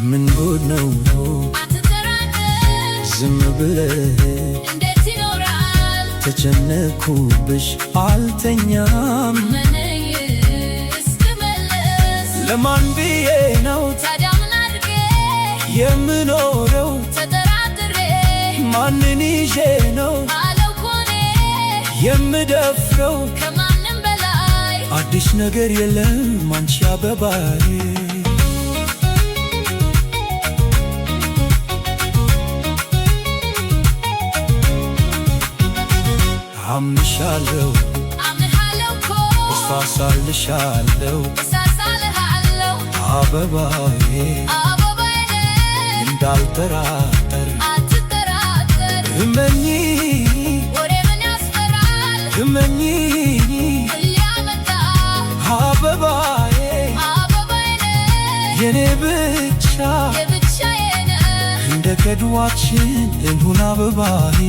ምን ጉድ ነው አትጠራጠር ዝም ብለህ እንዴት ይኖራል ተጨነኩብሽ አልተኛም እስክመለስ ለማን ብዬ ነው ታዲያ ምን አድርጌ የምኖረው ተጠራጥሬ ማንን ይዤ ነው አለው ኮኔ የምደፍረው ከማንም በላይ አዲስ ነገር የለም አንቺ አበባዬ አምንሻለሁ አምንሃለሁ እሳሳልሻለሁ እሳሳልሃለሁ አበባዬ አበባዬ እንዳልጠራጠር አትጠራጠር እመኚ ወሬ ምን ያስፈራል እመኚ ሊያመጣ አበባዬ አበባዬ የኔ ብቻ የብቻዬ ነህ እንደ ቀድዋችን እንሁን አበባዬ